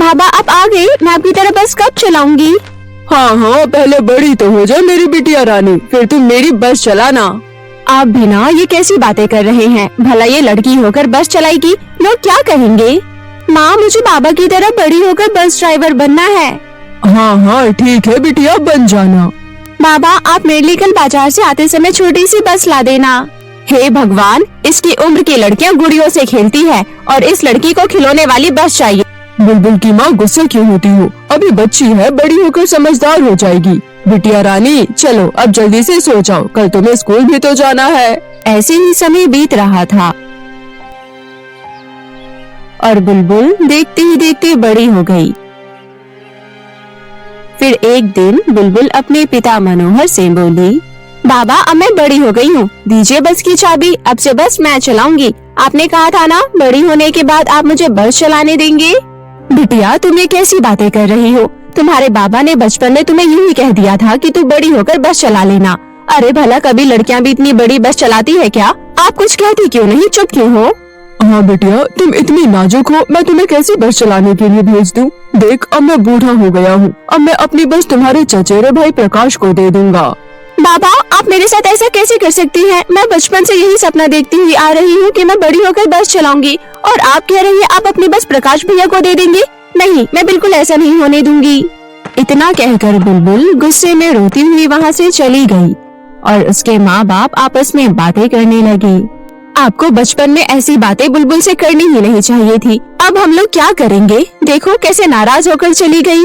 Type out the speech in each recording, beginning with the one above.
बाबा आप आ गए, मैं आपकी तरह बस कब चलाऊंगी? हाँ हाँ, पहले बड़ी तो हो जाए मेरी बिटिया रानी, फिर तुम मेरी बस चलाना। आप भी ना, ये कैसी बातें कर रहे हैं? भला ये लड़की होकर बस चलाएगी, लोग क्या कहेंगे? माँ, मुझे बाबा की तरह बड़ी होकर बस ड्राइवर बनना है। हाँ हाँ ठीक है बिटिया, बन जाना। बाबा आप मेरे लिए कल बाजार से आते समय छोटी सी बस ला देना। हे भगवान, इसकी उम्र की लड़कियाँ गुड़ियों से खेलती है और इस लड़की को खिलौने वाली बस चाहिए। बुलबुल की माँ, गुस्सा क्यों होती हो? अभी बच्ची है, बड़ी होकर समझदार हो जाएगी। बिटिया रानी चलो अब जल्दी से सो जाओ, कल तुम्हें स्कूल भी तो जाना है। ऐसे ही समय बीत रहा था और बुलबुल देखते ही देखते बड़ी हो गई। फिर एक दिन बुलबुल अपने पिता मनोहर से बोली, बाबा अब मैं बड़ी हो गई हूँ, दीजिए बस की चाबी, अब से बस मैं चलाऊंगी। आपने कहा था ना बड़ी होने के बाद आप मुझे बस चलाने देंगे। बिटिया तुम ये कैसी बातें कर रही हो? तुम्हारे बाबा ने बचपन में तुम्हें यूं ही कह दिया था कि तू बड़ी होकर बस चला लेना। अरे भला कभी लड़कियां भी इतनी बड़ी बस चलाती है क्या? आप कुछ कहती क्यों नहीं, चुप क्यों हो? हाँ बिटिया, तुम इतनी नाजुक हो, मैं तुम्हें कैसे बस चलाने के लिए भेज दूं? देख अब मैं बूढ़ा हो गया हूँ, अब मैं अपनी बस तुम्हारे चचेरे भाई प्रकाश को दे दूंगा। बाबा आप मेरे साथ ऐसा कैसे कर सकती हैं? मैं बचपन से यही सपना देखती हुई आ रही हूँ कि मैं बड़ी होकर बस चलाऊंगी, और आप कह रही हैं आप अपनी बस प्रकाश भैया को दे देंगे? नहीं, मैं बिल्कुल ऐसा नहीं होने दूंगी। इतना कहकर बुलबुल गुस्से में रोती हुई वहाँ से चली गई और उसके माँ बाप आपस में बातें करने लगे। आपको बचपन में ऐसी बातें बुलबुल से करनी ही नहीं चाहिए थी। अब हम लोग क्या करेंगे? देखो कैसे नाराज होकर चली गई।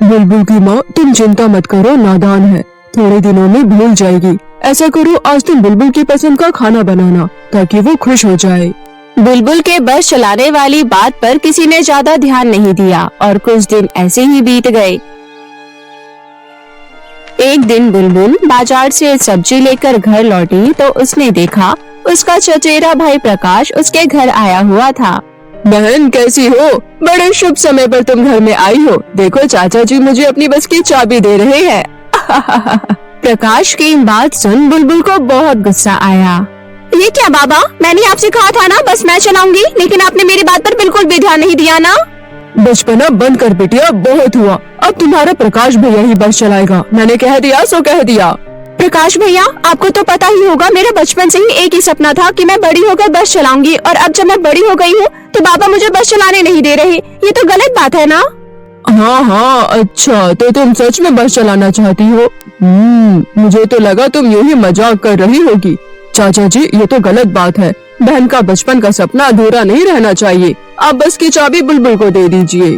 बुलबुल की माँ तुम चिंता मत करो, नादान है, थोड़े दिनों में भूल जाएगी। ऐसा करो आज तुम बुलबुल की पसंद का खाना बनाना ताकि वो खुश हो जाए। बुलबुल के बस चलाने वाली बात पर किसी ने ज्यादा ध्यान नहीं दिया और कुछ दिन ऐसे ही बीत गए। एक दिन बुलबुल बाजार से सब्जी लेकर घर लौटी तो उसने देखा उसका चचेरा भाई प्रकाश उसके घर आया हुआ था। बहन कैसी हो? बड़े शुभ समय पर तुम घर में आई हो। देखो चाचा जी मुझे अपनी बस की चाबी दे रहे हैं। प्रकाश की बात सुन बुलबुल को बहुत गुस्सा आया। ये क्या बाबा, मैंने आपसे कहा था ना बस मैं चलाऊंगी, लेकिन आपने मेरी बात पर बिल्कुल भी ध्यान नहीं दिया ना। बचपना बंद कर बिटिया, बहुत हुआ, अब तुम्हारा प्रकाश भैया ही बस चलाएगा। मैंने कह दिया सो कह दिया। प्रकाश भैया आपको तो पता ही होगा, मेरा बचपन से ही एक ही सपना था कि मैं बड़ी होकर बस चलाऊंगी, और अब जब मैं बड़ी हो गई हूँ तो बाबा मुझे बस चलाने नहीं दे रहे। ये तो गलत बात है ना। हाँ हाँ अच्छा, तो तुम सच में बस चलाना चाहती हो? मुझे तो लगा तुम यूं ही मजाक कर रही होगी। चाचा जी ये तो गलत बात है, बहन का बचपन का सपना अधूरा नहीं रहना चाहिए। आप बस की चाबी बुलबुल को दे दीजिए।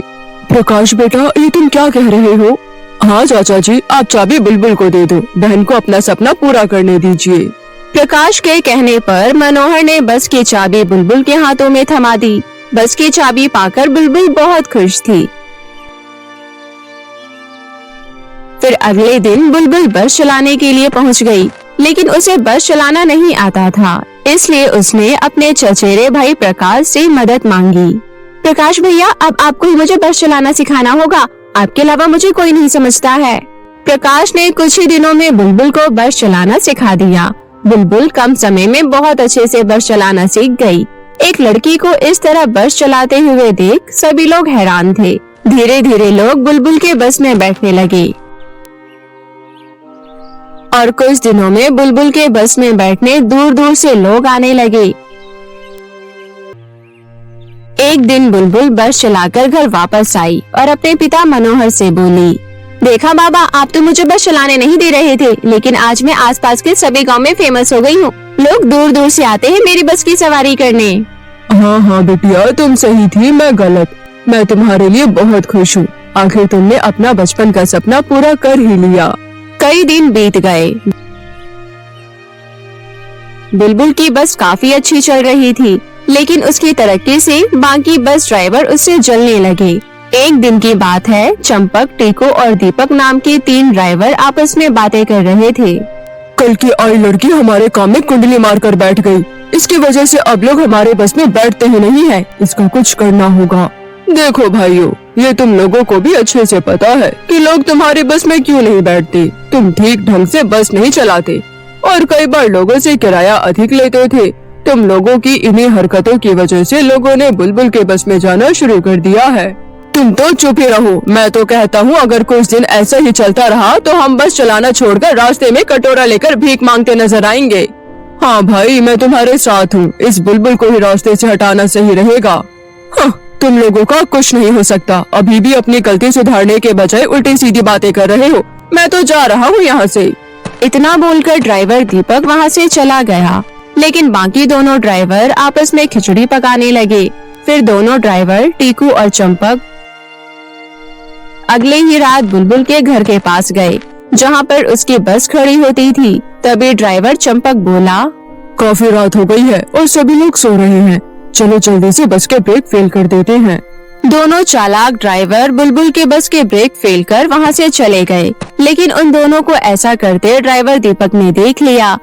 प्रकाश बेटा ये तुम क्या कह रहे हो? हाँ चाचा जी आप चाबी बुलबुल को दे दो, बहन को अपना सपना पूरा करने दीजिए। प्रकाश के कहने पर मनोहर ने बस की चाबी बुलबुल के हाथों में थमा दी। बस की चाबी पाकर बुलबुल बहुत खुश थी। फिर अगले दिन बुलबुल बस चलाने के लिए पहुंच गई, लेकिन उसे बस चलाना नहीं आता था, इसलिए उसने अपने चचेरे भाई प्रकाश से मदद मांगी। प्रकाश भैया अब आपको ही मुझे बस चलाना सिखाना होगा, आपके अलावा मुझे कोई नहीं समझता है। प्रकाश ने कुछ ही दिनों में बुलबुल को बस चलाना सिखा दिया। बुलबुल कम समय में बहुत अच्छे से बस चलाना सीख गई। एक लड़की को इस तरह बस चलाते हुए देख सभी लोग हैरान थे। धीरे धीरे लोग बुलबुल के बस में बैठने लगे और कुछ दिनों में बुलबुल के बस में बैठने दूर दूर से लोग आने लगे। एक दिन बुलबुल बस चलाकर घर वापस आई और अपने पिता मनोहर से बोली, देखा बाबा आप तो मुझे बस चलाने नहीं दे रहे थे, लेकिन आज मैं आसपास के सभी गांव में फेमस हो गई हूँ। लोग दूर दूर से आते हैं मेरी बस की सवारी करने। हाँ हाँ बिटिया तुम सही थी, मैं गलत। मैं तुम्हारे लिए बहुत खुश हूँ, आखिर तुमने अपना बचपन का सपना पूरा कर ही लिया। कई दिन बीत गए। बुलबुल की बस काफी अच्छी चल रही थी, लेकिन उसकी तरक्की से बाकी बस ड्राइवर उससे जलने लगे। एक दिन की बात है, चंपक, टीकू और दीपक नाम के 3 ड्राइवर आपस में बातें कर रहे थे। कल की आई लड़की हमारे काम में कुंडली मारकर बैठ गई, इसकी वजह से अब लोग हमारे बस में बैठते ही नहीं है। इसका कुछ करना होगा। देखो भाइयों, ये तुम लोगों को भी अच्छे से पता है कि लोग तुम्हारी बस में क्यों नहीं बैठते। तुम ठीक ढंग से बस नहीं चलाते और कई बार लोगों से किराया अधिक लेते थे। तुम लोगों की इन्हीं हरकतों की वजह से लोगों ने बुलबुल के बस में जाना शुरू कर दिया है। तुम तो चुप ही रहो। मैं तो कहता हूँ अगर कुछ दिन ऐसा ही चलता रहा तो हम बस चलाना छोड़कर रास्ते में कटोरा लेकर भीख मांगते नजर आएंगे। हाँ भाई, मैं तुम्हारे साथ हूँ। इस बुलबुल को ही रास्ते से हटाना सही रहेगा। हाँ, तुम लोगों का कुछ नहीं हो सकता। अभी भी अपनी गलती सुधारने के बजाय उल्टी सीधी बातें कर रहे हो। मैं तो जा रहा हूँ यहाँ से। इतना बोलकर ड्राइवर दीपक वहाँ से चला गया, लेकिन बाकी दोनों ड्राइवर आपस में खिचड़ी पकाने लगे। फिर दोनों ड्राइवर टीकू और चंपक अगले ही रात बुलबुल के घर के पास गए, जहाँ पर उसकी बस खड़ी होती थी। तभी ड्राइवर चंपक बोला, काफी रात हो गई है और सभी लोग सो रहे हैं। चलो जल्दी से बस के ब्रेक फेल कर देते हैं। दोनों चालाक ड्राइवर बुलबुल के बस के ब्रेक फेल कर वहाँ से चले गए, लेकिन उन दोनों को ऐसा करते ड्राइवर दीपक ने देख लिया।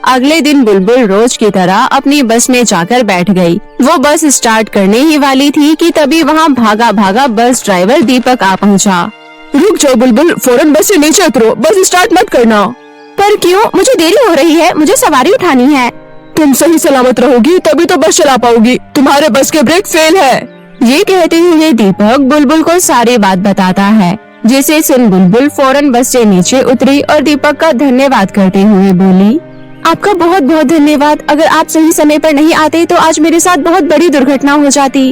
अगले दिन बुलबुल रोज की तरह अपनी बस में जाकर बैठ गई। वो बस स्टार्ट करने ही वाली थी कि तभी वहाँ भागा भागा बस ड्राइवर दीपक आ पहुँचा। रुक जाओ बुलबुल, फौरन बस से नीचे उतरो, बस स्टार्ट मत करना। पर क्यों? मुझे देरी हो रही है, मुझे सवारी उठानी है। तुम सही सलामत रहोगी तभी तो बस चला पाओगी। तुम्हारे बस के ब्रेक फेल है। ये कहते हुए दीपक बुलबुल को सारी बात बताता है, जिसे सुन बुलबुल फौरन बस से नीचे उतरी और दीपक का धन्यवाद करते हुए बोली, आपका बहुत बहुत धन्यवाद। अगर आप सही समय पर नहीं आते तो आज मेरे साथ बहुत बड़ी दुर्घटना हो जाती।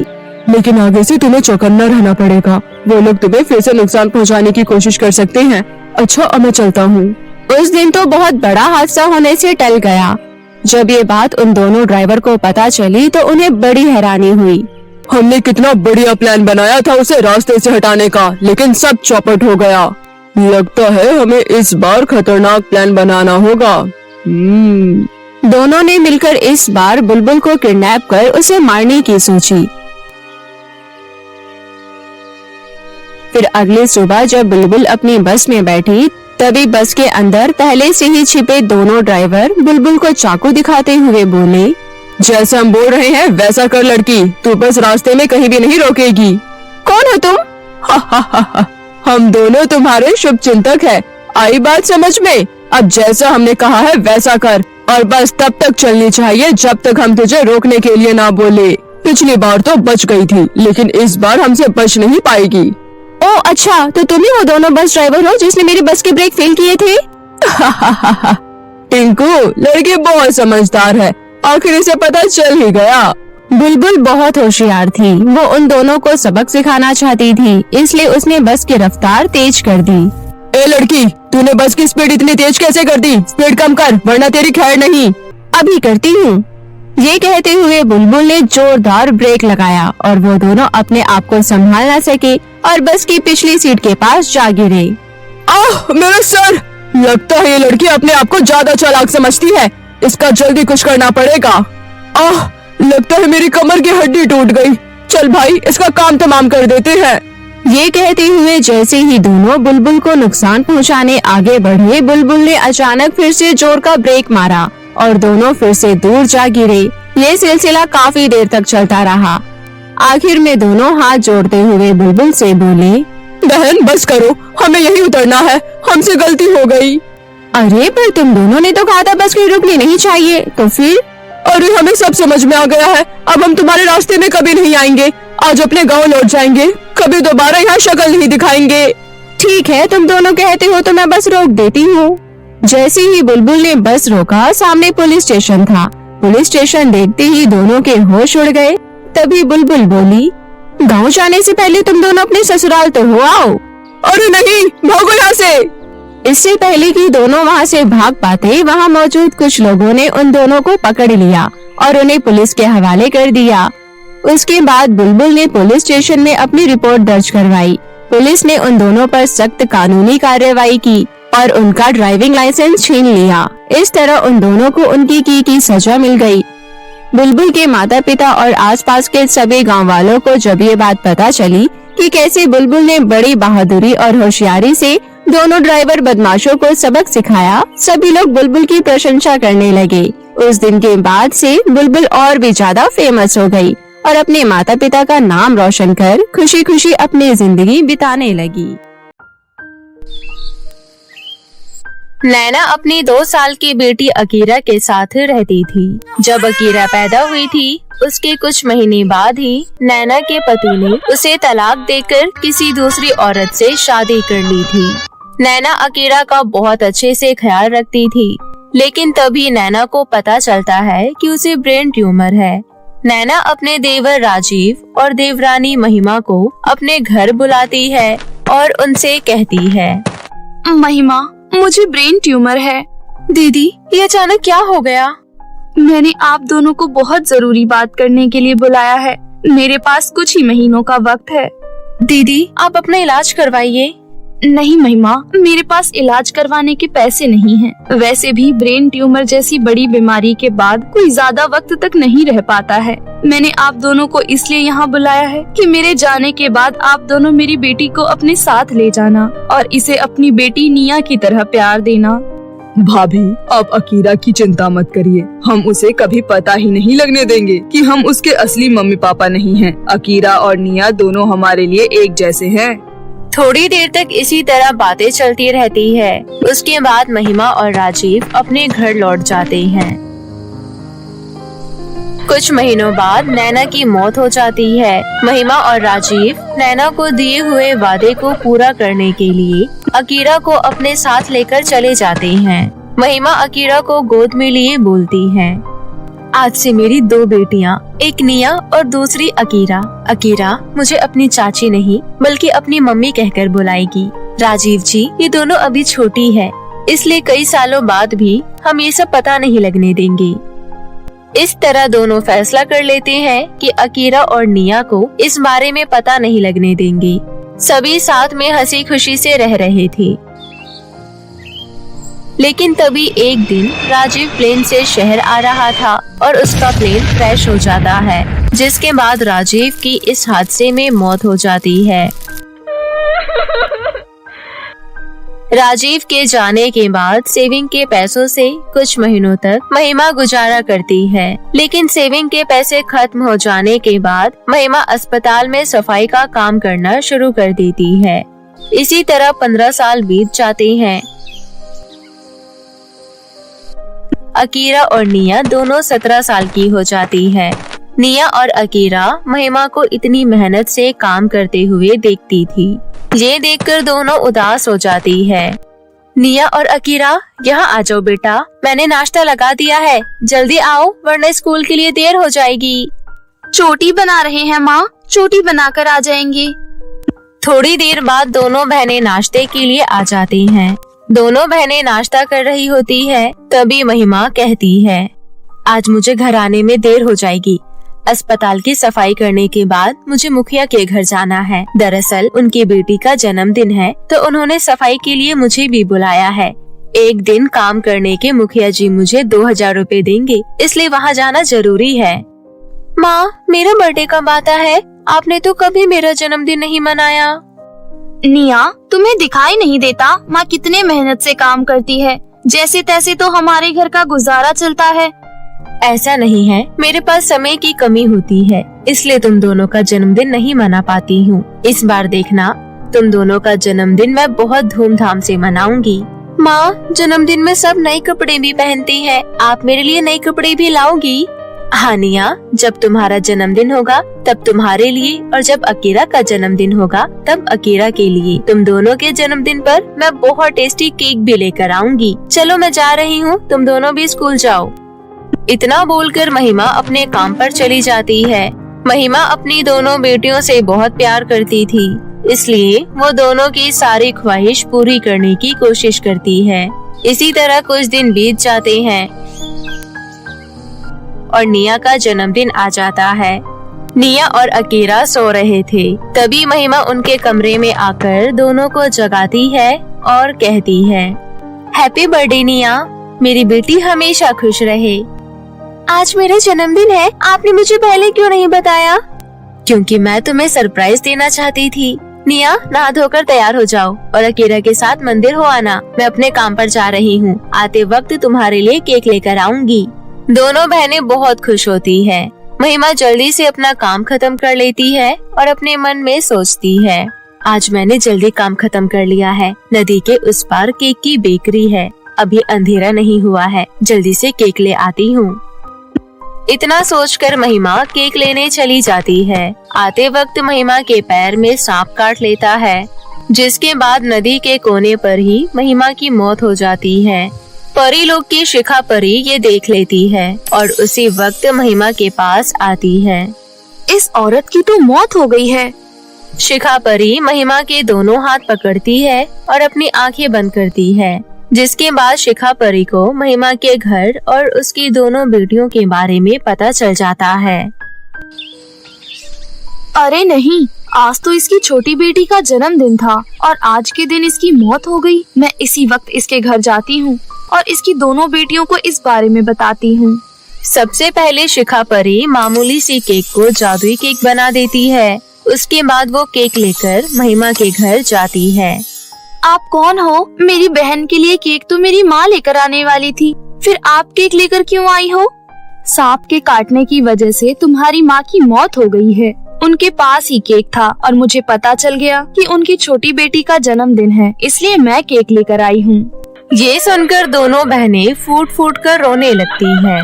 लेकिन आगे से तुम्हें चौकन्ना रहना पड़ेगा। वो लोग तुम्हें फिर से नुकसान पहुंचाने की कोशिश कर सकते हैं। अच्छा, अब मैं चलता हूँ। उस दिन तो बहुत बड़ा हादसा होने से टल गया। जब ये बात उन दोनों ड्राइवर को पता चली तो उन्हें बड़ी हैरानी हुई। हमने कितना बढ़िया प्लान बनाया था उसे रास्ते से हटाने का, लेकिन सब चौपट हो गया। लगता है हमें इस बार खतरनाक प्लान बनाना होगा। दोनों ने मिलकर इस बार बुलबुल को किडनैप कर उसे मारने की सोची। फिर अगली सुबह जब बुलबुल अपनी बस में बैठी, तभी बस के अंदर पहले से ही छिपे दोनों ड्राइवर बुलबुल को चाकू दिखाते हुए बोले, जैसा हम बोल रहे हैं वैसा कर लड़की, तू बस रास्ते में कहीं भी नहीं रोकेगी। कौन हो तुम? हम दोनों तुम्हारे शुभ चिंतक हैं। आई बात समझ में? अब जैसा हमने कहा है वैसा कर, और बस तब तक चलनी चाहिए जब तक हम तुझे रोकने के लिए ना बोले। पिछली बार तो बच गई थी, लेकिन इस बार हमसे बच नहीं पाएगी। ओ अच्छा, तो तुम ही वो दोनों बस ड्राइवर हो जिसने मेरी बस के ब्रेक फेल किए थे? टिंकू, लड़की बहुत समझदार है, आखिर से पता चल ही गया। बुलबुल बहुत होशियार थी। वो उन दोनों को सबक सिखाना चाहती थी, इसलिए उसने बस की रफ्तार तेज कर दी। ए लड़की, तूने बस की स्पीड इतनी तेज कैसे कर दी? स्पीड कम कर, वरना तेरी खैर नहीं। अभी करती हूँ। ये कहते हुए बुलबुल ने जोरदार ब्रेक लगाया और वो दोनों अपने आप को संभाल न सके और बस की पिछली सीट के पास जा गिरे। आह, मेरा सर! लगता है ये लड़की अपने आप को ज्यादा चालाक समझती है। इसका जल्दी कुछ करना पड़ेगा। आह, लगता है मेरी कमर की हड्डी टूट गई। चल भाई, इसका काम तमाम कर देते हैं। ये कहते हुए जैसे ही दोनों बुलबुल को नुकसान पहुंचाने आगे बढ़े, बुलबुल ने अचानक फिर से जोर का ब्रेक मारा और दोनों फिर से दूर जा गिरे। ये सिलसिला काफी देर तक चलता रहा। आखिर में दोनों हाथ जोड़ते हुए बुलबुल से बोले, बहन बस करो, हमें यही उतरना है, हमसे गलती हो गई। अरे पर तुम दोनों ने तो कहा था बस कहीं रुकनी नहीं चाहिए, तो फिर? अरे हमें सब समझ में आ गया है। अब हम तुम्हारे रास्ते में कभी नहीं आएंगे। आज अपने गांव लौट जाएंगे, कभी दोबारा यहाँ शक्ल नहीं दिखाएंगे। ठीक है, तुम दोनों कहते हो तो मैं बस रोक देती हूँ। जैसे ही बुलबुल ने बस रोका, सामने पुलिस स्टेशन था। पुलिस स्टेशन देखते ही दोनों के होश उड़ गए। तभी बुलबुल बोली, गांव जाने से पहले तुम दोनों अपने ससुराल तो हो आओ। अरे नहीं, भागो यहाँ से। इससे पहले कि दोनों वहाँ से भाग पाते, वहाँ मौजूद कुछ लोगों ने उन दोनों को पकड़ लिया और उन्हें पुलिस के हवाले कर दिया। उसके बाद बुलबुल ने पुलिस स्टेशन में अपनी रिपोर्ट दर्ज करवाई। पुलिस ने उन दोनों पर सख्त कानूनी कार्रवाई की और उनका ड्राइविंग लाइसेंस छीन लिया। इस तरह उन दोनों को उनकी की सजा मिल गई। बुलबुल के माता पिता और आसपास के सभी गांव वालों को जब ये बात पता चली कि कैसे बुलबुल ने बड़ी बहादुरी और होशियारी से दोनों ड्राइवर बदमाशों को सबक सिखाया, सभी लोग बुलबुल की प्रशंसा करने लगे। उस दिन के बाद से बुलबुल और भी ज्यादा फेमस हो गई और अपने माता पिता का नाम रोशन कर खुशी खुशी अपनी जिंदगी बिताने लगी। नैना अपनी 2 साल की बेटी अकीरा के साथ रहती थी। जब अकीरा पैदा हुई थी, उसके कुछ महीने बाद ही नैना के पति ने उसे तलाक देकर किसी दूसरी औरत से शादी कर ली थी। नैना अकीरा का बहुत अच्छे से ख्याल रखती थी, लेकिन तभी नैना को पता चलता है कि उसे ब्रेन ट्यूमर है। नैना अपने देवर राजीव और देवरानी महिमा को अपने घर बुलाती है और उनसे कहती है, महिमा, मुझे ब्रेन ट्यूमर है। दीदी, ये अचानक क्या हो गया? मैंने आप दोनों को बहुत जरूरी बात करने के लिए बुलाया है। मेरे पास कुछ ही महीनों का वक्त है। दीदी, आप अपना इलाज करवाइए। नहीं महिमा, मेरे पास इलाज करवाने के पैसे नहीं हैं। वैसे भी ब्रेन ट्यूमर जैसी बड़ी बीमारी के बाद कोई ज्यादा वक्त तक नहीं रह पाता है। मैंने आप दोनों को इसलिए यहाँ बुलाया है कि मेरे जाने के बाद आप दोनों मेरी बेटी को अपने साथ ले जाना और इसे अपनी बेटी निया की तरह प्यार देना। भाभी, आप अकीरा की चिंता मत करिए। हम उसे कभी पता ही नहीं लगने देंगे कि हम उसके असली मम्मी पापा नहीं हैं। अकीरा और निया दोनों हमारे लिए एक जैसे हैं। थोड़ी देर तक इसी तरह बातें चलती रहती है। उसके बाद महिमा और राजीव अपने घर लौट जाते हैं। कुछ महीनों बाद नैना की मौत हो जाती है। महिमा और राजीव नैना को दिए हुए वादे को पूरा करने के लिए अकीरा को अपने साथ लेकर चले जाते हैं। महिमा अकीरा को गोद में लिए बोलती है, आज से मेरी 2 बेटियां, एक निया और दूसरी अकीरा। अकीरा मुझे अपनी चाची नहीं बल्कि अपनी मम्मी कहकर बुलाएगी। राजीव जी, ये दोनों अभी छोटी है, इसलिए कई सालों बाद भी हम ये सब पता नहीं लगने देंगे। इस तरह दोनों फैसला कर लेते हैं कि अकीरा और निया को इस बारे में पता नहीं लगने देंगे। सभी साथ में हंसी खुशी से रह रहे थे। लेकिन तभी एक दिन राजीव प्लेन से शहर आ रहा था और उसका प्लेन क्रैश हो जाता है, जिसके बाद राजीव की इस हादसे में मौत हो जाती है। राजीव के जाने के बाद सेविंग के पैसों से कुछ महीनों तक महिमा गुजारा करती है, लेकिन सेविंग के पैसे खत्म हो जाने के बाद महिमा अस्पताल में सफाई का काम करना शुरू कर देती है। इसी तरह 15 साल बीत जाते हैं। अकीरा और निया दोनों 17 साल की हो जाती है। निया और अकीरा महिमा को इतनी मेहनत से काम करते हुए देखती थी। ये देखकर दोनों उदास हो जाती है। निया और अकीरा, यहाँ आ जाओ बेटा, मैंने नाश्ता लगा दिया है, जल्दी आओ वरना स्कूल के लिए देर हो जाएगी। चोटी बना रहे हैं माँ, चोटी बनाकर आ जाएंगे। थोड़ी देर बाद दोनों बहनें नाश्ते के लिए आ जाती हैं। दोनों बहनें नाश्ता कर रही होती है, तभी महिमा कहती है, आज मुझे घर आने में देर हो जाएगी। अस्पताल की सफाई करने के बाद मुझे मुखिया के घर जाना है। दरअसल उनकी बेटी का जन्मदिन है, तो उन्होंने सफाई के लिए मुझे भी बुलाया है। एक दिन काम करने के मुखिया जी मुझे 2000 रुपए देंगे, इसलिए वहाँ जाना जरूरी है। माँ, मेरा बर्थडे कब आता है? आपने तो कभी मेरा जन्मदिन नहीं मनाया। निया, तुम्हें दिखाई नहीं देता माँ कितने मेहनत से काम करती है? जैसे तैसे तो हमारे घर का गुजारा चलता है। ऐसा नहीं है, मेरे पास समय की कमी होती है, इसलिए तुम दोनों का जन्मदिन नहीं मना पाती हूँ। इस बार देखना, तुम दोनों का जन्मदिन मैं बहुत धूमधाम से मनाऊंगी। माँ, जन्मदिन में सब नए कपड़े भी पहनती हैं, आप मेरे लिए नए कपड़े भी लाओगी? हाँ निया, जब तुम्हारा जन्मदिन होगा तब तुम्हारे लिए, और जब अकीरा का जन्मदिन होगा तब अकीरा के लिए। तुम दोनों के जन्मदिन पर मैं बहुत टेस्टी केक भी लेकर आऊंगी। चलो मैं जा रही हूँ, तुम दोनों भी स्कूल जाओ। इतना बोलकर महिमा अपने काम पर चली जाती है। महिमा अपनी दोनों बेटियों से बहुत प्यार करती थी, इसलिए वो दोनों की सारी ख्वाहिश पूरी करने की कोशिश करती है। इसी तरह कुछ दिन बीत जाते हैं और निया का जन्मदिन आ जाता है। निया और अकीरा सो रहे थे, तभी महिमा उनके कमरे में आकर दोनों को जगाती है और कहती है, हैप्पी बर्थडे निया, मेरी बेटी हमेशा खुश रहे। आज मेरा जन्मदिन है, आपने मुझे पहले क्यों नहीं बताया? क्योंकि मैं तुम्हें सरप्राइज देना चाहती थी। निया, नहा धोकर तैयार हो जाओ और अकीरा के साथ मंदिर हो आना। मैं अपने काम पर जा रही हूँ, आते वक्त तुम्हारे लिए केक लेकर आऊंगी। दोनों बहनें बहुत खुश होती है। महिमा जल्दी से अपना काम खत्म कर लेती है और अपने मन में सोचती है, आज मैंने जल्दी काम खत्म कर लिया है। नदी के उस पार केक की बेकरी है, अभी अंधेरा नहीं हुआ है, जल्दी से केक ले आती हूँ। इतना सोचकर महिमा केक लेने चली जाती है। आते वक्त महिमा के पैर में सांप काट लेता है, जिसके बाद नदी के कोने पर ही महिमा की मौत हो जाती है। परी लोग की शिखा परी ये देख लेती है और उसी वक्त महिमा के पास आती है। इस औरत की तो मौत हो गई है। शिखा परी महिमा के दोनों हाथ पकड़ती है और अपनी आंखें बंद करती है, जिसके बाद शिखा परी को महिमा के घर और उसकी दोनों बेटियों के बारे में पता चल जाता है। अरे नहीं, आज तो इसकी छोटी बेटी का जन्मदिन था और आज के दिन इसकी मौत हो गई। मैं इसी वक्त इसके घर जाती हूँ और इसकी दोनों बेटियों को इस बारे में बताती हूँ। सबसे पहले शिखा परी मामूली सी केक को जादुई केक बना देती है। उसके बाद वो केक लेकर महिमा के घर जाती है। आप कौन हो? मेरी बहन के लिए केक तो मेरी माँ लेकर आने वाली थी, फिर आप केक लेकर क्यों आई हो? सांप के काटने की वजह से तुम्हारी माँ की मौत हो गई है। उनके पास ही केक था और मुझे पता चल गया कि उनकी छोटी बेटी का जन्मदिन है, इसलिए मैं केक लेकर आई हूँ। ये सुनकर दोनों बहनें फूट फूट कर रोने लगती हैं।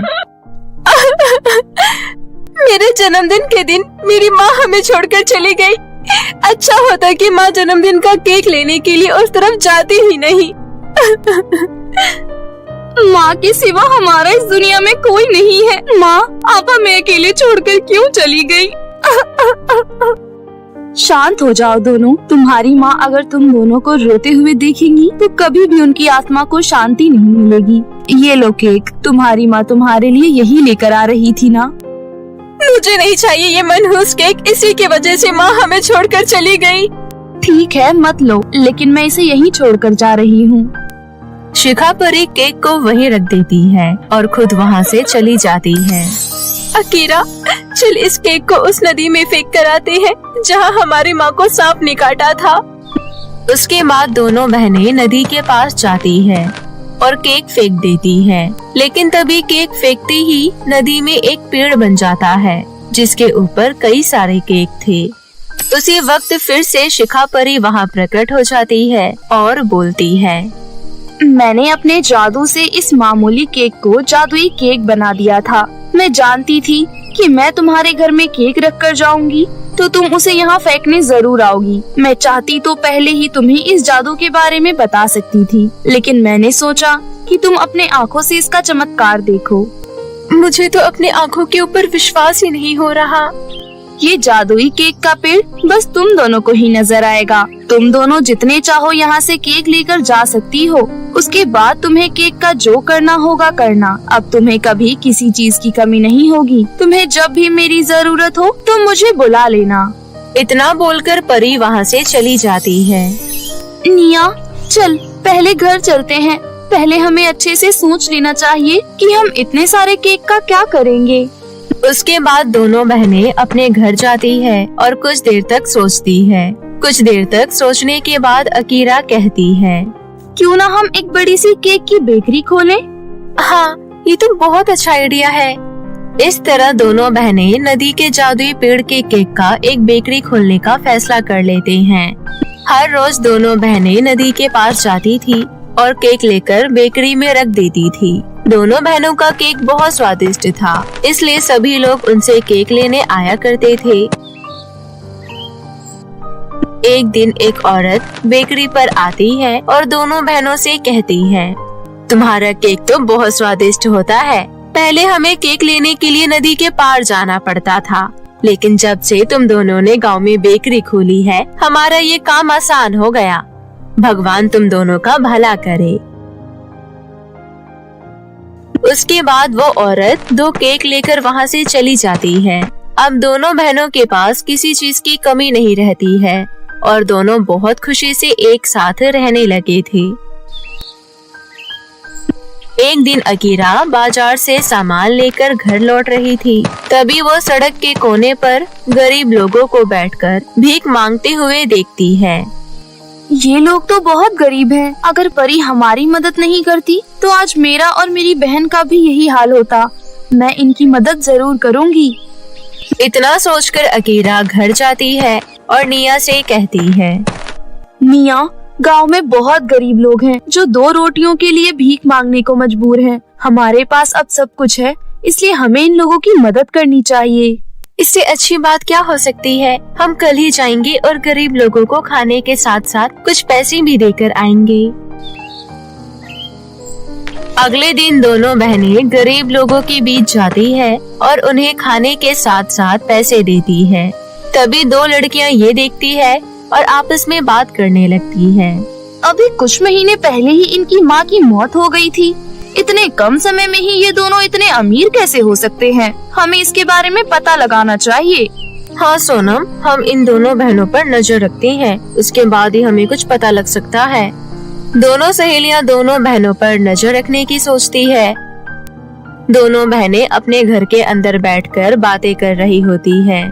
मेरे जन्मदिन के दिन मेरी माँ हमें छोड़कर चली गई। अच्छा होता कि माँ जन्मदिन का केक लेने के लिए उस तरफ जाती ही नहीं। माँ के सिवा हमारा इस दुनिया में कोई नहीं है। माँ, आप हमें अकेले छोड़कर क्यों चली गई? शांत हो जाओ दोनों। तुम्हारी माँ अगर तुम दोनों को रोते हुए देखेंगी तो कभी भी उनकी आत्मा को शांति नहीं मिलेगी। ये लो केक, तुम्हारी माँ तुम्हारे लिए यही लेकर आ रही थी ना। मुझे नहीं चाहिए ये मनहूस केक, इसी की वजह से माँ हमें छोड़कर चली गई। ठीक है, मत लो, लेकिन मैं इसे यहीं छोड़कर जा रही हूँ। शिखा परी केक को वहीं रख देती है और खुद वहाँ से चली जाती है। अकीरा, चल इस केक को उस नदी में फेंक कर आते हैं जहाँ हमारी माँ को सांप ने काटा था। उसके बाद दोनों बहनें नदी के पास जाती है और केक फेंक देती है, लेकिन तभी केक फेंकते ही नदी में एक पेड़ बन जाता है जिसके ऊपर कई सारे केक थे। उसी वक्त फिर से शिखा परी वहाँ प्रकट हो जाती है और बोलती है, मैंने अपने जादू से इस मामूली केक को जादुई केक बना दिया था। मैं जानती थी कि मैं तुम्हारे घर में केक रख कर जाऊंगी तो तुम उसे यहाँ फेंकने जरूर आओगी। मैं चाहती तो पहले ही तुम्हें इस जादू के बारे में बता सकती थी, लेकिन मैंने सोचा कि तुम अपने आँखों से इसका चमत्कार देखो। मुझे तो अपनी आँखों के ऊपर विश्वास ही नहीं हो रहा। ये जादुई केक का पेड़ बस तुम दोनों को ही नजर आएगा। तुम दोनों जितने चाहो यहाँ से केक लेकर जा सकती हो। उसके बाद तुम्हें केक का जो करना होगा करना। अब तुम्हें कभी किसी चीज की कमी नहीं होगी। तुम्हें जब भी मेरी जरूरत हो तुम मुझे बुला लेना। इतना बोलकर परी वहाँ से चली जाती है। निया, चल पहले घर चलते हैं। पहले हमें अच्छे से सोच लेना चाहिए कि हम इतने सारे केक का क्या करेंगे। उसके बाद दोनों बहनें अपने घर जाती है और कुछ देर तक सोचती है। कुछ देर तक सोचने के बाद अकीरा कहती है, क्यों ना हम एक बड़ी सी केक की बेकरी खोलें? हाँ, ये तो बहुत अच्छा आइडिया है। इस तरह दोनों बहनें नदी के जादुई पेड़ के केक का एक बेकरी खोलने का फैसला कर लेते हैं। हर रोज दोनों बहनें नदी के पास जाती थी और केक लेकर बेकरी में रख देती थी। दोनों बहनों का केक बहुत स्वादिष्ट था, इसलिए सभी लोग उनसे केक लेने आया करते थे। एक दिन एक औरत बेकरी पर आती है और दोनों बहनों से कहती है, तुम्हारा केक तो बहुत स्वादिष्ट होता है। पहले हमें केक लेने के लिए नदी के पार जाना पड़ता था, लेकिन जब से तुम दोनों ने गांव में बेकरी खोली है, हमारा ये काम आसान हो गया। भगवान तुम दोनों का भला करे। उसके बाद वो औरत 2 केक लेकर वहाँ से चली जाती है। अब दोनों बहनों के पास किसी चीज की कमी नहीं रहती है और दोनों बहुत खुशी से एक साथ रहने लगे थे। एक दिन अकीरा बाजार से सामान लेकर घर लौट रही थी। तभी वो सड़क के कोने पर गरीब लोगों को बैठकर भीख मांगते हुए देखती है। ये लोग तो बहुत गरीब हैं। अगर परी हमारी मदद नहीं करती तो आज मेरा और मेरी बहन का भी यही हाल होता। मैं इनकी मदद जरूर करूँगी। इतना सोचकर अकीरा घर जाती है और निया से कहती है, निया, गांव में बहुत गरीब लोग हैं जो 2 रोटियों के लिए भीख मांगने को मजबूर हैं। हमारे पास अब सब कुछ है, इसलिए हमें इन लोगों की मदद करनी चाहिए। इससे अच्छी बात क्या हो सकती है। हम कल ही जाएंगे और गरीब लोगों को खाने के साथ साथ कुछ पैसे भी देकर आएंगे। अगले दिन दोनों बहनें गरीब लोगों के बीच जाती है और उन्हें खाने के साथ साथ पैसे देती है। तभी 2 लड़कियां ये देखती है और आपस में बात करने लगती है। अभी कुछ महीने पहले ही इनकी माँ की मौत हो गई थी। इतने कम समय में ही ये दोनों इतने अमीर कैसे हो सकते हैं? हमें इसके बारे में पता लगाना चाहिए। हाँ सोनम, हम इन दोनों बहनों पर नजर रखते हैं, उसके बाद ही हमें कुछ पता लग सकता है। दोनों सहेलियां दोनों बहनों पर नजर रखने की सोचती है। दोनों बहनें अपने घर के अंदर बैठकर बातें कर रही होती है।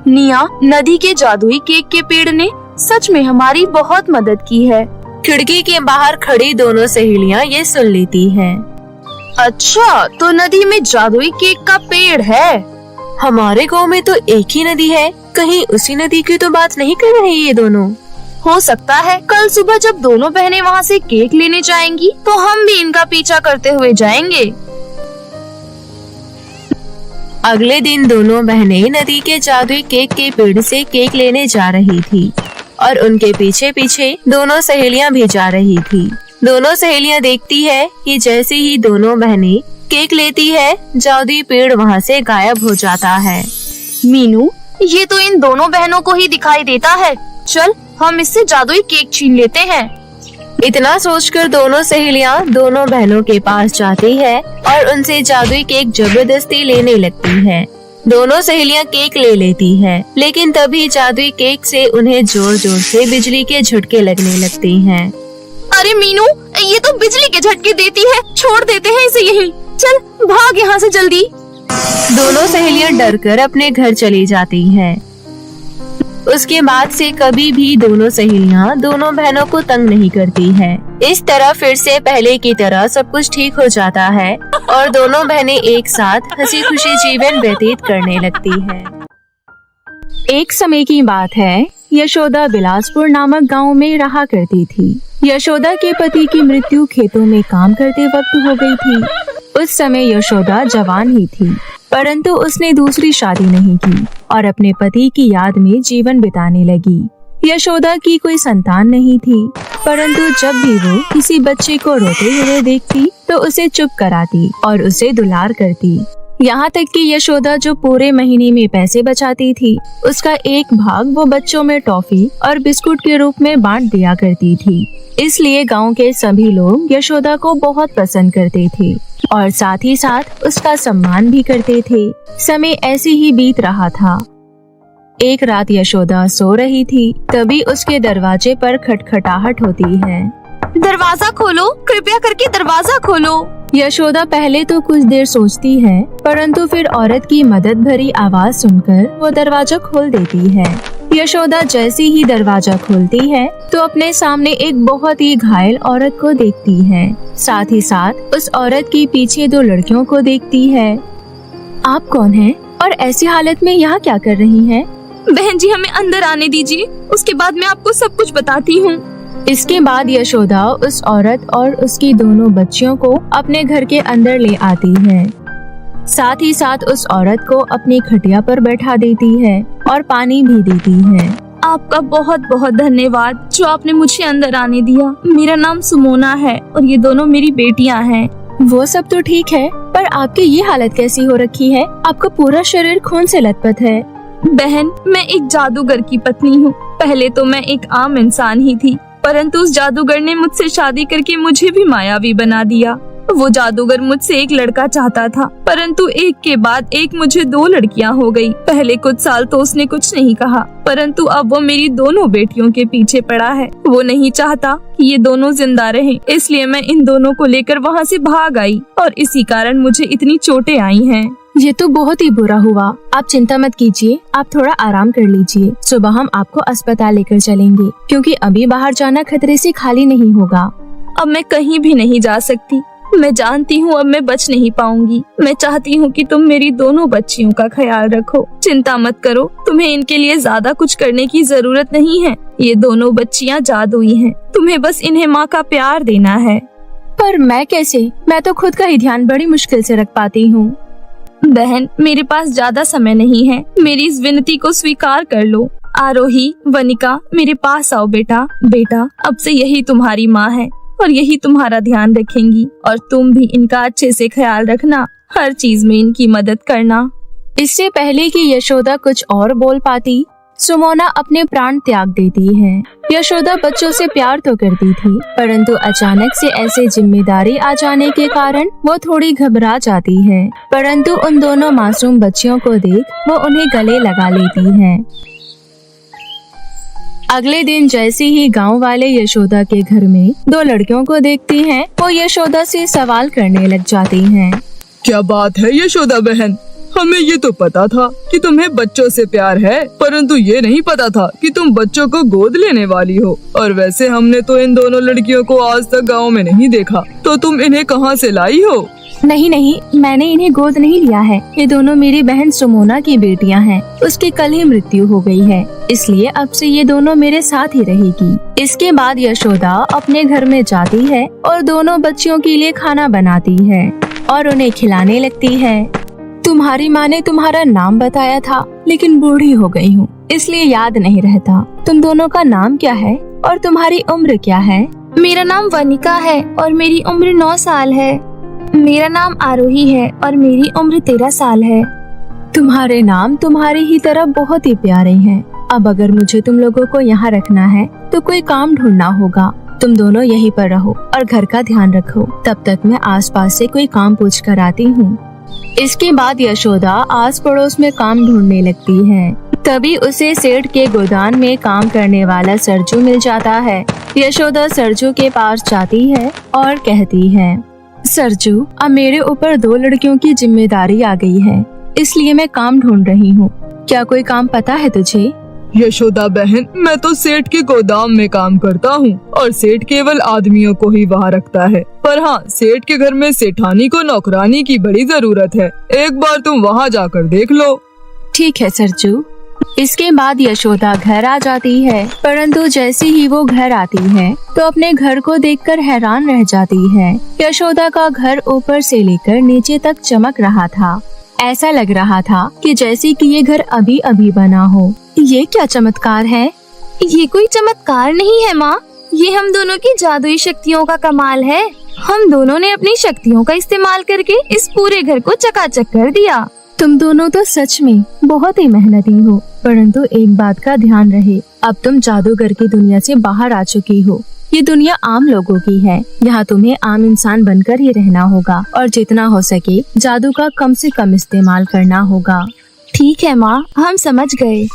निया, नदी के जादुई केक के पेड़ ने सच में हमारी बहुत मदद की है। खिड़की के बाहर खड़ी दोनों सहेलियां ये सुन लेती हैं। अच्छा, तो नदी में जादुई केक का पेड़ है। हमारे गांव में तो एक ही नदी है, कहीं उसी नदी की तो बात नहीं कर रही ये दोनों? हो सकता है कल सुबह जब दोनों बहनें वहाँ से केक लेने जाएंगी तो हम भी इनका पीछा करते हुए जाएंगे। अगले दिन दोनों बहनें नदी के जादुई केक के पेड़ से केक लेने जा रही थी और उनके पीछे पीछे दोनों सहेलियां भी जा रही थी। दोनों सहेलियां देखती है कि जैसे ही दोनों बहनें केक लेती है, जादुई पेड़ वहाँ से गायब हो जाता है। मीनू, ये तो इन दोनों बहनों को ही दिखाई देता है। चल, हम इससे जादुई केक छीन लेते हैं। इतना सोचकर दोनों सहेलियां दोनों बहनों के पास जाती है और उनसे जादुई केक जबरदस्ती लेने लगती है। दोनों सहेलियां केक ले लेती है, लेकिन तभी जादुई केक से उन्हें जोर जोर से बिजली के झटके लगने लगते हैं। अरे मीनू, ये तो बिजली के झटके देती है। छोड़ देते हैं इसे यहीं। चल, भाग यहाँ से जल्दी। दोनों सहेलियां डरकर अपने घर चली जाती हैं। उसके बाद से कभी भी दोनों सहेलियां दोनों बहनों को तंग नहीं करती हैं। इस तरह फिर से पहले की तरह सब कुछ ठीक हो जाता है और दोनों बहनें एक साथ हंसी खुशी जीवन व्यतीत करने लगती हैं। एक समय की बात है, यशोदा बिलासपुर नामक गांव में रहा करती थी। यशोदा के पति की मृत्यु खेतों में काम करते वक्त हो गई थी। उस समय यशोदा जवान ही थी, परंतु उसने दूसरी शादी नहीं की और अपने पति की याद में जीवन बिताने लगी। यशोदा की कोई संतान नहीं थी, परंतु जब भी वो किसी बच्चे को रोते हुए देखती तो उसे चुप कराती और उसे दुलार करती। यहाँ तक कि यशोदा जो पूरे महीने में पैसे बचाती थी, उसका एक भाग वो बच्चों में टॉफी और बिस्कुट के रूप में बांट दिया करती थी। इसलिए गांव के सभी लोग यशोदा को बहुत पसंद करते थे और साथ ही साथ उसका सम्मान भी करते थे। समय ऐसे ही बीत रहा था। एक रात यशोदा सो रही थी, तभी उसके दरवाजे पर खटखटाहट होती है। दरवाजा खोलो, कृपया करके दरवाजा खोलो। यशोदा पहले तो कुछ देर सोचती है, परंतु फिर औरत की मदद भरी आवाज सुनकर वो दरवाजा खोल देती है। यशोदा जैसे ही दरवाजा खोलती है तो अपने सामने एक बहुत ही घायल औरत को देखती है। साथ ही साथ उस औरत के पीछे 2 लड़कियों को देखती है। आप कौन हैं और ऐसी हालत में यहाँ क्या कर रही हैं? बहन जी, हमें अंदर आने दीजिए, उसके बाद मैं आपको सब कुछ बताती हूँ। इसके बाद यशोदा उस औरत और उसकी दोनों बच्चियों को अपने घर के अंदर ले आती है। साथ ही साथ उस औरत को अपनी खटिया पर बैठा देती है और पानी भी देती है। आपका बहुत बहुत धन्यवाद जो आपने मुझे अंदर आने दिया। मेरा नाम सुमोना है और ये दोनों मेरी बेटियां हैं। वो सब तो ठीक है, पर आपकी ये हालत कैसी हो रखी है? आपका पूरा शरीर खून से लथपथ है। बहन, मैं एक जादूगर की पत्नी हूँ। पहले तो मैं एक आम इंसान ही थी, परंतु उस जादूगर ने मुझसे शादी करके मुझे भी मायावी बना दिया। वो जादूगर मुझसे एक लड़का चाहता था, परंतु एक के बाद एक मुझे 2 लड़कियां हो गई। पहले कुछ साल तो उसने कुछ नहीं कहा, परंतु अब वो मेरी दोनों बेटियों के पीछे पड़ा है। वो नहीं चाहता कि ये दोनों जिंदा रहें, इसलिए मैं इन दोनों को लेकर वहाँ से भाग आई और इसी कारण मुझे इतनी चोटें आई हैं। ये तो बहुत ही बुरा हुआ। आप चिंता मत कीजिए, आप थोड़ा आराम कर लीजिए। सुबह हम आपको अस्पताल लेकर चलेंगे, क्योंकि अभी बाहर जाना खतरे से खाली नहीं होगा। अब मैं कहीं भी नहीं जा सकती। मैं जानती हूँ अब मैं बच नहीं पाऊंगी। मैं चाहती हूँ कि तुम मेरी दोनों बच्चियों का ख्याल रखो। चिंता मत करो, तुम्हें इनके लिए ज्यादा कुछ करने की जरूरत नहीं है। ये दोनों बच्चियाँ जादुई हैं, तुम्हें बस इन्हें माँ का प्यार देना है। पर मैं कैसे? मैं तो खुद का ही ध्यान बड़ी मुश्किल से रख पाती हूँ। बहन, मेरे पास ज्यादा समय नहीं है, मेरी इस विनती को स्वीकार कर लो। आरोही, वनिका, मेरे पास आओ बेटा। बेटा, अब से यही तुम्हारी माँ है और यही तुम्हारा ध्यान रखेंगी, और तुम भी इनका अच्छे से ख्याल रखना, हर चीज में इनकी मदद करना। इससे पहले कि यशोदा कुछ और बोल पाती, सुमोना अपने प्राण त्याग देती है। यशोदा बच्चों से प्यार तो करती थी, परंतु अचानक से ऐसे जिम्मेदारी आ जाने के कारण वो थोड़ी घबरा जाती है। परंतु उन दोनों मासूम बच्चियों को देख वो उन्हें गले लगा लेती है। अगले दिन जैसे ही गांव वाले यशोदा के घर में दो लड़कियों को देखती हैं, वो यशोदा से सवाल करने लग जाती हैं। क्या बात है यशोदा बहन, हमें ये तो पता था कि तुम्हें बच्चों से प्यार है, परंतु ये नहीं पता था कि तुम बच्चों को गोद लेने वाली हो। और वैसे हमने तो इन दोनों लड़कियों को आज तक गांव में नहीं देखा, तो तुम इन्हें कहाँ से लाई हो? नहीं, मैंने इन्हें गोद नहीं लिया है। ये दोनों मेरी बहन सुमोना की बेटियां हैं। उसकी कल ही मृत्यु हो गई है, इसलिए अब से ये दोनों मेरे साथ ही रहेगी। इसके बाद यशोदा अपने घर में जाती है और दोनों बच्चियों के लिए खाना बनाती है और उन्हें खिलाने लगती है। तुम्हारी माँ ने तुम्हारा नाम बताया था, लेकिन बूढ़ी हो गई हूँ, इसलिए याद नहीं रहता। तुम दोनों का नाम क्या है और तुम्हारी उम्र क्या है? मेरा नाम वनिका है और मेरी उम्र 9 साल है। मेरा नाम आरोही है और मेरी उम्र 13 साल है। तुम्हारे नाम तुम्हारी ही तरह बहुत ही प्यारे हैं। अब अगर मुझे तुम लोगों को यहाँ रखना है तो कोई काम ढूंढना होगा। तुम दोनों यहीं पर रहो और घर का ध्यान रखो। तब तक मैं आसपास से कोई काम पूछ कर आती हूँ। इसके बाद यशोदा आस पड़ोस में काम ढूंढने लगती है। तभी उसे सेठ के गोदाम में काम करने वाला सरजू मिल जाता है। यशोदा सरजू के पास जाती है और कहती है, सरजू, अब मेरे ऊपर 2 लड़कियों की जिम्मेदारी आ गई है, इसलिए मैं काम ढूंढ रही हूँ। क्या कोई काम पता है तुझे? यशोदा बहन, मैं तो सेठ के गोदाम में काम करता हूँ और सेठ केवल आदमियों को ही वहाँ रखता है। पर हाँ, सेठ के घर में सेठानी को नौकरानी की बड़ी जरूरत है। एक बार तुम वहाँ जाकर देख लो। ठीक है सरजू। इसके बाद यशोदा घर आ जाती है, परंतु जैसे ही वो घर आती है तो अपने घर को देखकर हैरान रह जाती है। यशोदा का घर ऊपर से लेकर नीचे तक चमक रहा था। ऐसा लग रहा था कि जैसे कि ये घर अभी अभी बना हो। ये क्या चमत्कार है? ये कोई चमत्कार नहीं है माँ, ये हम दोनों की जादुई शक्तियों का कमाल है। हम दोनों ने अपनी शक्तियों का इस्तेमाल करके इस पूरे घर को चकाचक कर दिया। तुम दोनों तो सच में बहुत ही मेहनती हो, परंतु एक बात का ध्यान रहे, अब तुम जादूगर की दुनिया से बाहर आ चुकी हो। ये दुनिया आम लोगों की है। यहाँ तुम्हें आम इंसान बनकर ही रहना होगा और जितना हो सके जादू का कम से कम इस्तेमाल करना होगा। ठीक है माँ, हम समझ गए।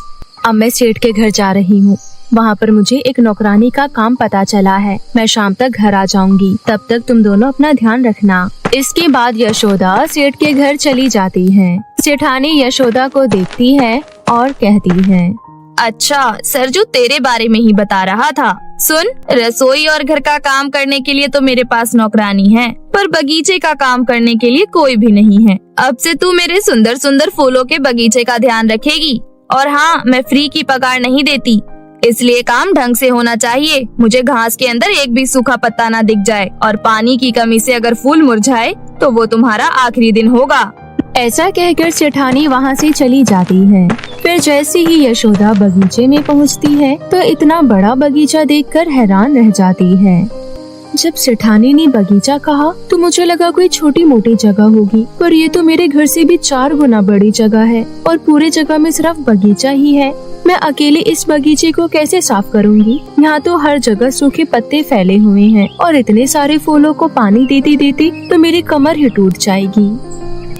अब मैं सेठ के घर जा रही हूँ। वहाँ पर मुझे एक नौकरानी का काम पता चला है। मैं शाम तक घर आ जाऊंगी, तब तक तुम दोनों अपना ध्यान रखना। इसके बाद यशोदा सेठ के घर चली जाती है। सेठानी यशोदा को देखती है और कहती है, अच्छा, सरजू तेरे बारे में ही बता रहा था। सुन, रसोई और घर का काम करने के लिए तो मेरे पास नौकरानी है, पर बगीचे का काम करने के लिए कोई भी नहीं है। अब से तू मेरे सुंदर सुंदर फूलों के बगीचे का ध्यान रखेगी। और हाँ, मैं फ्री की पगार नहीं देती, इसलिए काम ढंग से होना चाहिए। मुझे घास के अंदर एक भी सूखा पत्ता ना दिख जाए, और पानी की कमी से अगर फूल मुरझाए तो वो तुम्हारा आखिरी दिन होगा। ऐसा कहकर सेठानी वहाँ से चली जाती है। फिर जैसे ही यशोदा बगीचे में पहुँचती है तो इतना बड़ा बगीचा देखकर हैरान रह जाती है। जब सेठानी ने बगीचा कहा तो मुझे लगा कोई छोटी मोटी जगह होगी, पर ये तो मेरे घर से भी 4 गुना बड़ी जगह है और पूरे जगह में सिर्फ बगीचा ही है। मैं अकेले इस बगीचे को कैसे साफ करूँगी? यहाँ तो हर जगह सूखे पत्ते फैले हुए हैं और इतने सारे फूलों को पानी देती देती तो मेरी कमर ही टूट जाएगी।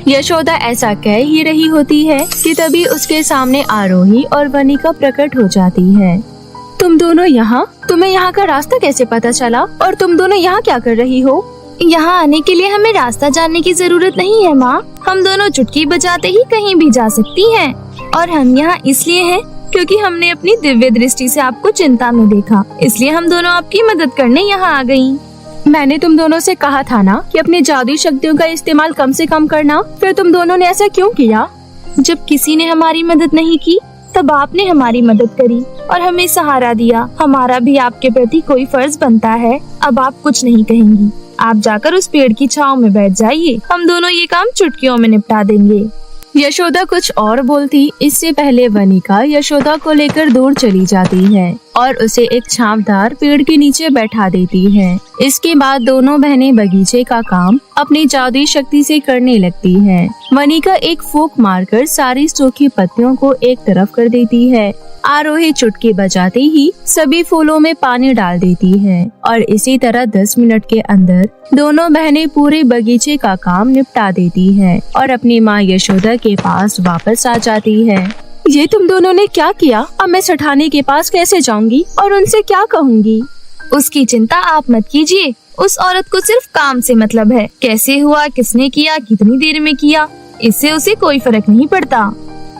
यशोदा ऐसा कह ही रही होती है कि तभी उसके सामने आरोही और वनिका प्रकट हो जाती है। तुम दोनों यहाँ? तुम्हें यहाँ का रास्ता कैसे पता चला और तुम दोनों यहाँ क्या कर रही हो? यहाँ आने के लिए हमें रास्ता जानने की जरूरत नहीं है माँ। हम दोनों चुटकी बजाते ही कहीं भी जा सकती हैं। और हम यहाँ इसलिए हैं क्योंकि हमने अपनी दिव्य दृष्टि से आपको चिंता में देखा, इसलिए हम दोनों आपकी मदद करने यहाँ आ गयी। मैंने तुम दोनों से कहा था ना कि अपनी जादुई शक्तियों का इस्तेमाल कम से कम करना, फिर तुम दोनों ने ऐसा क्यों किया? जब किसी ने हमारी मदद नहीं की तब आपने हमारी मदद करी और हमें सहारा दिया। हमारा भी आपके प्रति कोई फर्ज बनता है। अब आप कुछ नहीं कहेंगी, आप जाकर उस पेड़ की छांव में बैठ जाइए। हम दोनों ये काम चुटकियों में निपटा देंगे। यशोदा कुछ और बोलती इससे पहले वनिका यशोदा को लेकर दूर चली जाती है और उसे एक छांवदार पेड़ के नीचे बैठा देती है। इसके बाद दोनों बहनें बगीचे का काम अपनी जादुई शक्ति से करने लगती हैं। वनिका एक फूंक मारकर सारी सूखी पत्तियों को एक तरफ कर देती है। आरोही चुटकी बजाते ही सभी फूलों में पानी डाल देती है और इसी तरह 10 मिनट के अंदर दोनों बहनें पूरे बगीचे का काम निपटा देती है और अपनी माँ यशोदा के पास वापस आ जाती है। ये तुम दोनों ने क्या किया? अब मैं सेठानी के पास कैसे जाऊंगी और उनसे क्या कहूँगी? उसकी चिंता आप मत कीजिए। उस औरत को सिर्फ काम से मतलब है। कैसे हुआ, किसने किया, कितनी देर में किया, इससे उसे कोई फर्क नहीं पड़ता।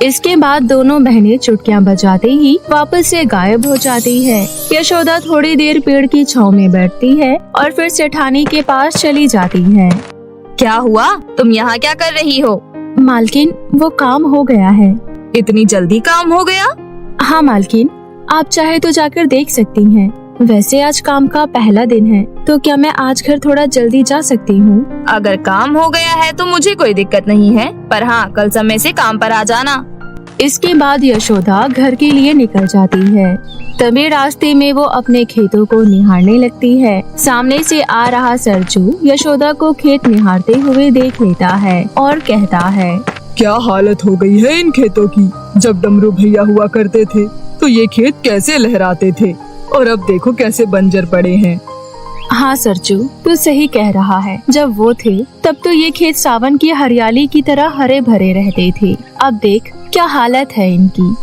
इसके बाद दोनों बहनें चुटकियां बजाते ही वापस से गायब हो जाती है। यशोदा थोड़ी देर पेड़ की छांव में बैठती है और फिर सेठानी के पास चली जाती है। क्या हुआ? तुम यहाँ क्या कर रही हो? मालकिन, वो काम हो गया है। इतनी जल्दी काम हो गया? हाँ मालकिन, आप चाहे तो जाकर देख सकती हैं। वैसे आज काम का पहला दिन है, तो क्या मैं आज घर थोड़ा जल्दी जा सकती हूँ? अगर काम हो गया है तो मुझे कोई दिक्कत नहीं है, पर हाँ, कल समय से काम पर आ जाना। इसके बाद यशोदा घर के लिए निकल जाती है। तभी रास्ते में वो अपने खेतों को निहारने लगती है। सामने से आ रहा सरजू यशोदा को खेत निहारते हुए देख लेता है और कहता है, क्या हालत हो गई है इन खेतों की। जब डमरू भैया हुआ करते थे तो ये खेत कैसे लहराते थे और अब देखो कैसे बंजर पड़े हैं। हाँ सरजू, तू सही कह रहा है। जब वो थे तब तो ये खेत सावन की हरियाली की तरह हरे भरे रहते थे। अब देख क्या हालत है इनकी।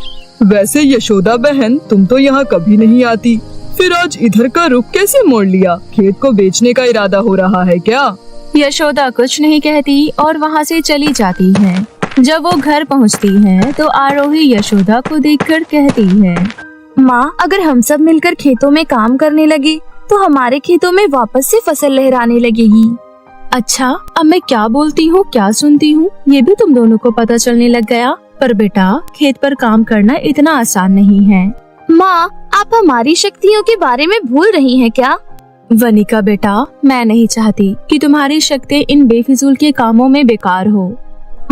वैसे यशोदा बहन, तुम तो यहाँ कभी नहीं आती, फिर आज इधर का रुख कैसे मोड़ लिया? खेत को बेचने का इरादा हो रहा है क्या? यशोदा कुछ नहीं कहती और वहाँ से चली जाती है। जब वो घर पहुँचती है तो आरोही यशोदा को देखकर कहती है, माँ, अगर हम सब मिलकर खेतों में काम करने लगे तो हमारे खेतों में वापस से फसल लहराने लगेगी। अच्छा, अब मैं क्या बोलती हूँ, क्या सुनती हूँ, ये भी तुम दोनों को पता चलने लग गया। पर बेटा, खेत पर काम करना इतना आसान नहीं है। माँ, आप हमारी शक्तियों के बारे में भूल रही हैं क्या? वनिका बेटा, मैं नहीं चाहती कि तुम्हारी शक्ति इन बेफिजूल के कामों में बेकार हो।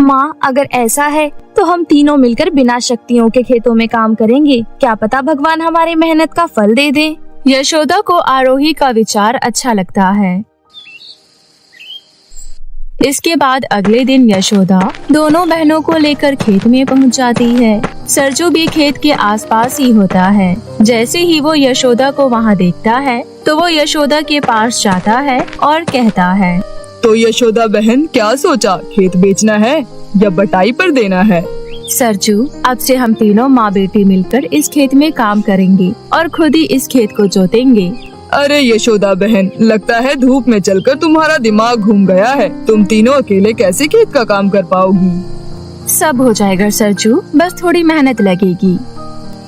माँ, अगर ऐसा है तो हम तीनों मिलकर बिना शक्तियों के खेतों में काम करेंगे। क्या पता भगवान हमारी मेहनत का फल दे दे। यशोदा को आरोही का विचार अच्छा लगता है। इसके बाद अगले दिन यशोदा दोनों बहनों को लेकर खेत में पहुंच जाती है। सरजू भी खेत के आसपास ही होता है। जैसे ही वो यशोदा को वहां देखता है तो वो यशोदा के पास जाता है और कहता है, तो यशोदा बहन, क्या सोचा? खेत बेचना है या बटाई पर देना है? सरजू, अब से हम तीनों माँ बेटी मिलकर इस खेत में काम करेंगे और खुद ही इस खेत को जोतेंगे। अरे यशोदा बहन, लगता है धूप में चलकर तुम्हारा दिमाग घूम गया है। तुम तीनों अकेले कैसे खेत का काम कर पाओगी? सब हो जाएगा सरजू, बस थोड़ी मेहनत लगेगी।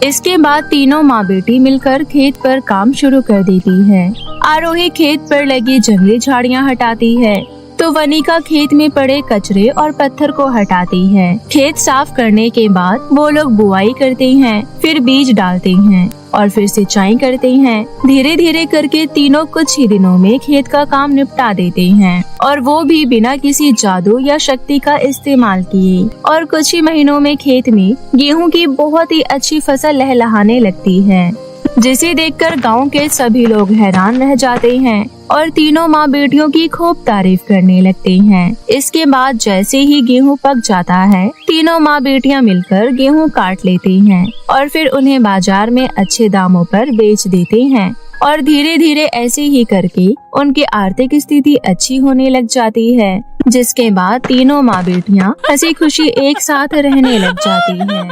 इसके बाद तीनों माँ बेटी मिलकर खेत पर काम शुरू कर देती है। आरोही खेत पर लगी जंगली झाड़ियाँ हटाती है तो वनिका खेत में पड़े कचरे और पत्थर को हटाती है। खेत साफ करने के बाद वो लोग बुआई करते हैं, फिर बीज डालते हैं और फिर सिंचाई करते हैं। धीरे धीरे करके तीनों कुछ ही दिनों में खेत का काम निपटा देते हैं और वो भी बिना किसी जादू या शक्ति का इस्तेमाल किए। और कुछ ही महीनों में खेत में गेहूं की बहुत ही अच्छी फसल लहलहाने लगती है, जिसे देखकर गांव के सभी लोग हैरान रह जाते हैं और तीनों माँ बेटियों की खूब तारीफ करने लगते हैं। इसके बाद जैसे ही गेहूं पक जाता है, तीनों माँ बेटियां मिलकर गेहूं काट लेती हैं और फिर उन्हें बाजार में अच्छे दामों पर बेच देते हैं। और धीरे धीरे ऐसे ही करके उनकी आर्थिक स्थिति अच्छी होने लग जाती है, जिसके बाद तीनों माँ बेटियां हंसी खुशी एक साथ रहने लग जाती हैं।